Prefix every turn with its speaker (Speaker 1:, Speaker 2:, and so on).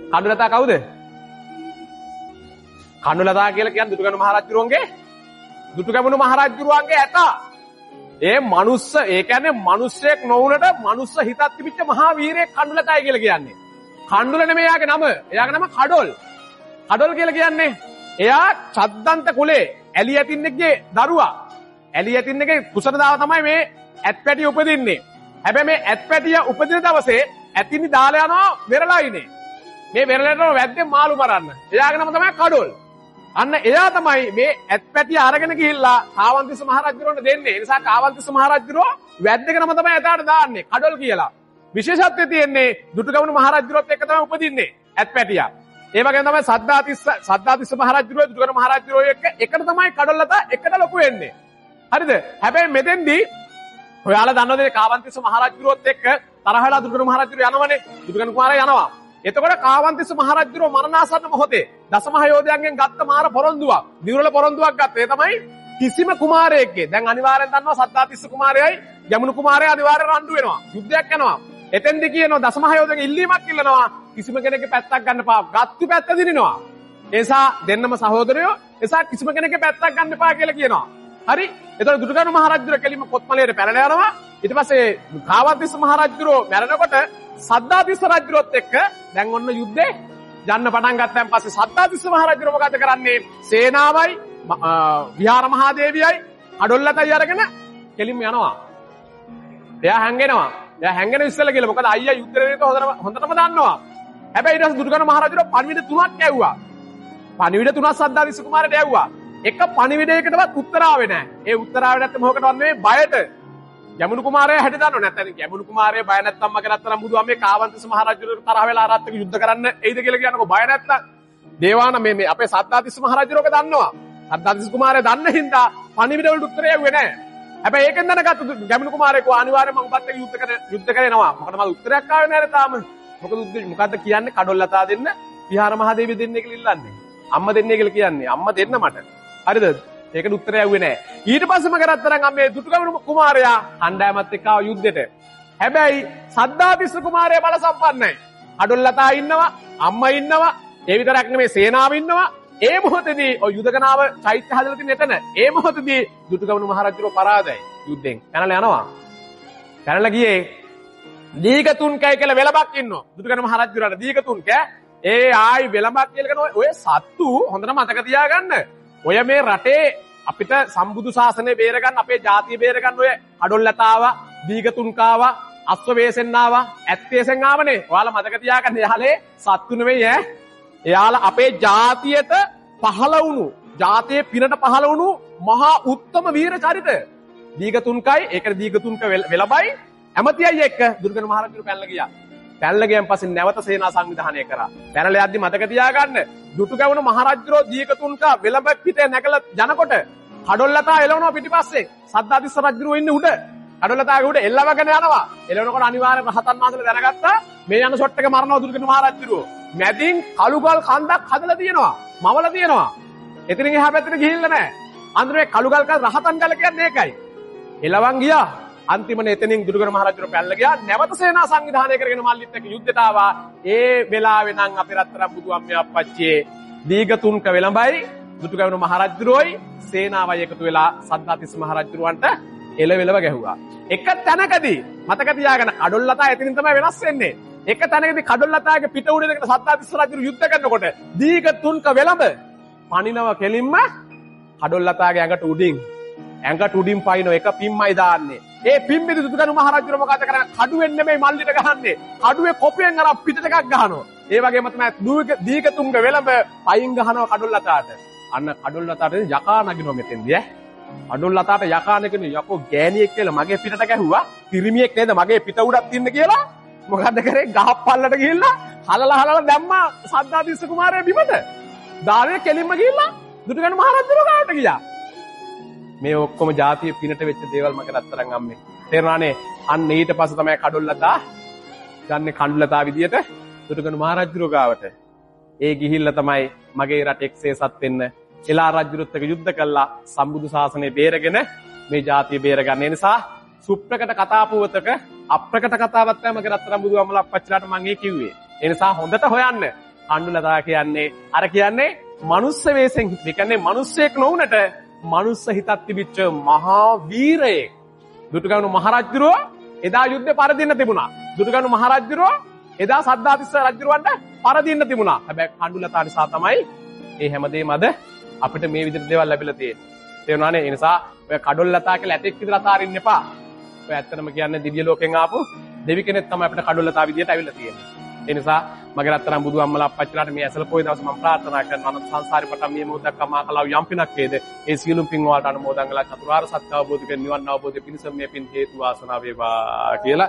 Speaker 1: කඩුලතා කවුද? කඩුලතා කියලා කියන්නේ දුටුගැමුණු මහරජුරුවන්ගේ දුටුගැමුණු මහරජුරුවන්ගේ ඇතා. ඒ මනුස්ස ඒ කියන්නේ මිනිස්සෙක් නොවුනට මනුස්ස හිතක් තිබිච්ච මහා වීරයෙක් කඩුලතයි කියලා කියන්නේ. කඩුල නෙමෙයි එයාගේ නම. එයාගේ නම කඩොල්. කඩොල් කියලා කියන්නේ එයා චද්දන්ත කුලේ ඇලි ඇතින්නෙක්ගේ දරුවා. ඇලි ඇතින්නෙක්ගේ කුසලතාව තමයි මේ ඇත්පැටිය උපදින්නේ. හැබැයි මේ ඇත්පැටිය උපදින දවසේ ඇතිනි දාලා යනවා වෙරළයිනේ. මේ වෙරළට වැද්දේ මාළු මරන්න. එයාගේ නම තමයි කඩොල්. අන්න එයා තමයි මේ ඇත්පැටිය අරගෙන ගිහිල්ලා කාවන්තිස්ස මහරජුරවන්ට දෙන්නේ. ඒ නිසා කාවන්තිස්ස මහරජුරෝ වැද්දේගේ නම තමයි එතාට දාන්නේ කඩොල් කියලා. විශේෂත්වය තියෙන්නේ දුටුගැමුණු මහරජුරොත් එක්ක තමයි උපදින්නේ ඇත්පැටියා. ඒ වගේම තමයි සද්ධාතිස්ස මහරජුරෝ දුටුගැමුණු මහරජුරෝ එකට තමයි කඩොල්ලතා එකට ලොකු වෙන්නේ. හරිද? හැබැයි මෙතෙන්දී ඔයාලා දන්නවද කාවන්තිස්ස මහරජුරොත් එක්ක තරහ වෙලා දුටුගැමුණු මහරජුරෝ යනවනේ. දුටුගැමුණු කුමාරයා යනවා. එතකොට කාවන්තිස්ස මහරජුරෝ මරණාසන්න මොහොතේ දසමහ යෝධයන්ගෙන් ගත්ත මාර පොරොන්දුවක්, දිවුරල පොරොන්දුවක් ගත්තා. ඒ තමයි කිසිම කුමාරයෙක්ගේ දැන් අනිවාර්යෙන් දන්නවා සද්ධාතිස්ස කුමාරයයි ගැමුණු කුමාරයා අනිවාර්යෙන් රණ්ඩු වෙනවා. යුද්ධයක් යනවා. එතෙන්දි කියනවා දසමහ යෝධයන්ගේ ඉල්ලීමක් ඉල්ලනවා. කිසිම කෙනෙක්ගේ පැත්තක් ගන්න එපා. ගත්තු පැත්ත දිනනවා. ඒ නිසා දෙන්නම සහෝදරයෝ. ඒ නිසා කිසිම කෙනෙක්ගේ පැත්තක් ගන්න එපා කියලා කියනවා. හරි? එතකොට දුටුගැමුණු මහරජුරෝ කෙලින්ම කොත්මලයට පැනලා යනවා. ඊට පස්සේ කාවන්තිස්ස මහරජුරෝ මැරෙනකොට සද්ධාතිස්ස රජුරොත් එක්ක දැන් ඔන්න යුද්ධේ යන්න පටන් ගත්තාන් පස්සේ සද්ධාතිස්ස මහරජුරෝ මොකද කරන්නේ? සේනාවයි විහාර මහදේවියයි කඩොල්ලතයි අරගෙන කෙලින්ම යනවා. එයා හැංගෙනවා. එයා හැංගෙන ඉස්සෙල්ලා කියලා මොකද අයියා යුද්ධේට හොඳටම දන්නවා. හැබැයි ඊට පස්සේ දුටුගැමුණු මහරජුරෝ පණිවිඩ 3ක් ඇව්වා. පණිවිඩ 3ක් සද්ධාතිස්ස කුමාරට ඇව්වා. එක පණිවිඩයකටවත් උත්තර ආවේ නැහැ. ඒ උත්තර ආවේ නැත්නම් මොකටවත් නෙවෙයි බයට. ගැමුණු කුමාරයා හැටි දන්නව නැත්නම් ගැමුණු කුමාරයා බය නැත්තම් මගේ නැත්තම් බුදුහාමේ කාවන්තිස්ස මහරජුරට තරහ වෙලා ආරත් එක්ක යුද්ධ කරන්න එයිද කියලා කියනකො බය නැත්තම් දේවාන මේ අපේ සද්ධාතිස්ස මහරජුරෝක දන්නවා. සද්ධාතිස්ස කුමාරයා දන්න හින්දා පණිවිඩ වලට උත්තරය ඇව්වේ නැහැ. හැබැයි ඒකෙන් දැනගත්තු ගැමුණු කුමාරයා කෝ අනිවාර්යයෙන් මම උපත් එක්ක යුද්ධ කරනවා. මොකද මට උත්තරයක් ආවේ නැහැ තාම. මොකද කියන්නේ කඩොල්ලතා දෙන්න විහාර මහදේවිය දෙන්නේ කියලා ඉල්ලන්නේ. අම්මා දෙන්නේ කියලා කියන්නේ. අම්මා දෙන්න මට. හරිද? ඒකට උත්තරය ඇව්වේ නැහැ. ඊට පස්සේ මම කරත්තරන් අම්මේ දුටුගැමුණු කුමාරයා අණ්ඩායමත් එක්ක ආව යුද්ධෙට. හැබැයි සද්ධාතිස්ස කුමාරයා බල සම්පන්නයි. කඩොල්ලතා ඉන්නවා, අම්මා ඉන්නවා, ඒ විතරක් නෙමෙයි සේනාව ඉන්නවා. ඒ මොහොතේදී ඔය යුදකනාව චෛත්‍ය හදලා තියෙන එතන ඒ මොහොතේදී දුටුගැමුණු මහරජුරෝ පරාදයි යුද්ධෙන්. පැනලා යනවා. පැනලා ගියේ දීගතුන්කයි කියලා වෙලබක් ඉන්නවා. දුටුගැමුණු මහරජුරට දීගතුන්කෑ ඒ ආයි වෙලබක් කියලා කරන ඔය සත්තු හොඳට මතක තියාගන්න. ඔය මේ රටේ අපිට සම්බුදු ශාසනය බේරගන්න අපේ ජාතිය බේරගන්න ඔය කඩොල්ලතාව, දීගතුන්කාව, අස්වැසෙන්නාව, ඇත්තේසෙන් ආවනේ. ඔයාලා මතක තියාගන්න යාලේ සත්තු නෙවෙයි ඈ. එයාලා අපේ ජාතියට පහළ වුණු, ජාතියේ පිනට පහළ වුණු මහා උත්තම වීර චරිත. දීගතුන්කයි, ඒකට දීගතුන්ක වෙලබයි ඇමතියයි එක්ක දුර්ගැමුණු මහරජුරු පැනලා ගියා. පැනලා ගියන් පස්සේ නැවත සේනා සංවිධානය කරා. පැනලා යද්දි මතක තියාගන්න දුටුගැමුණු මහරජුරෝ දීගතුන්ක වෙලබ පිටේ නැගලා යනකොට කඩොල්ලතා එළවනවා පිටිපස්සේ. සද්ධාතිස්ස රජුරෝ ඉන්නේ උඩ. කඩොල්ලතාගේ උඩ එල්ලවගෙන යනවා. එළවනකොට අනිවාර්යයෙන් රහතන් වහන්සේලා දැනගත්තා මේ යන ෂොට් එක මරනවා දුර්ගැමුණු මහරජුරෝ. මැදින් කළුගල් කන්දක් හදලා තියෙනවා. මවලා තියෙනවා. එතනින් එහා පැත්තට ගිහිල්ලා නැහැ. අන්තරේ කළුගල් කන්ද රහතන් ගල කියන්නේ ඒකයි. එළවන් ගියා. අන්තිමනේ එතනින් දුර්ගැමුණු මහරජුරෝ පැනලා ගියා. නැවත සේනා සංවිධානය කරගෙන මල්ලිත් එක්ක යුද්ධයට ආවා. ඒ වෙලාවේ නම් අපේ රත්තරන් බුදුහාමේ අප්පච්චියේ දීගතුන්ක වෙලඹයි දුටුගැමුණු මහරජුරෝයි සේනාවයි එකතු වෙලා සද්ධාතිස්ස මහරජුරවන්ට එළවෙලව ගැහුවා. එක තැනකදී මතක තියාගන්න කඩොල්ලතා එතනින් තමයි වෙනස් වෙන්නේ. එක තැනකදී කඩොල්ලතාගේ පිට උඩ දෙකට සද්ධාතිස්ස රජු යුද්ධ කරනකොට දීගතුන්ක වෙලඹ පණිනව කෙලින්ම කඩොල්ලතාගේ ඇඟට උඩින් පයින්න එක පිම්මයි දාන්නේ. ඒ පිම්බෙදි දුටුගැමුණු මහරජුරෝ මොකද කරන්නේ? කඩුවෙන් නෙමෙයි මල්ලිට ගහන්නේ. කඩුවේ කොපියෙන් අර පිටට එකක් ගහනවා. ඒ වගේම තමයි දීගතුන්ක වෙලඹ පයින් ගහනවා කඩොල්ලතාට. අන්න කඩොල්ලතාට යකා නගිනවා මෙතෙන්දී ඈ. කඩොල්ලතාට යකා නගින යකෝ ගෑණියෙක් කියලා මගේ පිටට ගැහුවා. පිරිමියෙක් නේද මගේ පිට උඩක් තින්න කියලා. මොකද්ද කරේ? ගහප්පල්ලට ගිහිල්ලා හලලා දැම්මා සද්ධාතිස්ස කුමාරයා බිමට. දානේ කෙලින්ම ගිහිල්ලා දුටුගැමුණු මහරජුරෝ ගාවට ගියා. මේ ඔක්කොම ජාතිය පිනට වෙච්ච දේවල් මගේ රත්තරන් අම්මේ. තේරුණානේ? අන්න ඊට පස්සේ තමයි කඩොල්ලතා ගන්නේ කණ්ඩුලතා විදියට දුටුගැමුණු මහරජුරෝ ගාවට. ඒ ගිහිල්ලා තමයි මගේ රට එක්සේසත් වෙන්න එලා රජුරුත් එක්ක යුද්ධ කළා සම්බුදු ශාසනය බේරගෙන මේ ජාතිය බේරගන්න. ඒ නිසා සුප්‍රකට කතා පුවතක අප්‍රකට කතාවක් තමයි මගේ රත්තරන් බුදුහාමලා අපච්චිලාට මම ඒ කිව්වේ. ඒ නිසා හොඳට හොයන්න. කණ්ඩුලතා කියන්නේ අර කියන්නේ මනුස්ස වේසෙන් ඒ කියන්නේ මිනිස්සෙක් නොවුනට මනුස්ස හිතක් තිබිච්ච මහා වීරයෙක්. දුටුගැමුණු මහරජුරෝ එදා යුද්ධේ පරදින්න තිබුණා. දුටුගැමුණු මහරජුරෝ එදා සද්ධාතිස්ස රජුරවන්ට පරදින්න තිබුණා. හැබැයි කණ්ඩුලතා නිසා තමයි මේ හැමදේම අද අපිට මේ විදිහට දේවල් ලැබිලා තියෙන්නේ. තේරුණානේ? ඒ නිසා ඔය කඩොල්ලතා කියලා ඇතෙක් විදිහට අතාරින්න එපා. ඔය ඇත්තටම කියන්නේ දිව්‍ය ලෝකෙන් ආපු දෙවි කෙනෙක් තමයි අපිට කඩොල්ලතා විදිහට ඇවිල්ලා තියෙන්නේ. ඒ නිසා මගේ රත්තරන් බුදු අම්මලා අප්පච්චිලාට මේ ඇසල පොයි දවස් මම ප්‍රාර්ථනා කරනවා අනන්ත සංසාරේ පටන් මේ මොහොතක් කමා කලාව යම් පිනක් වේද ඒ සියලුම පින් වලට අනුමෝදන් කළා චතුරාර්ය සත්‍ය අවබෝධ කරගෙන නිවන් අවබෝධය පිණිස මේ පින් හේතු වාසනාව වේවා කියලා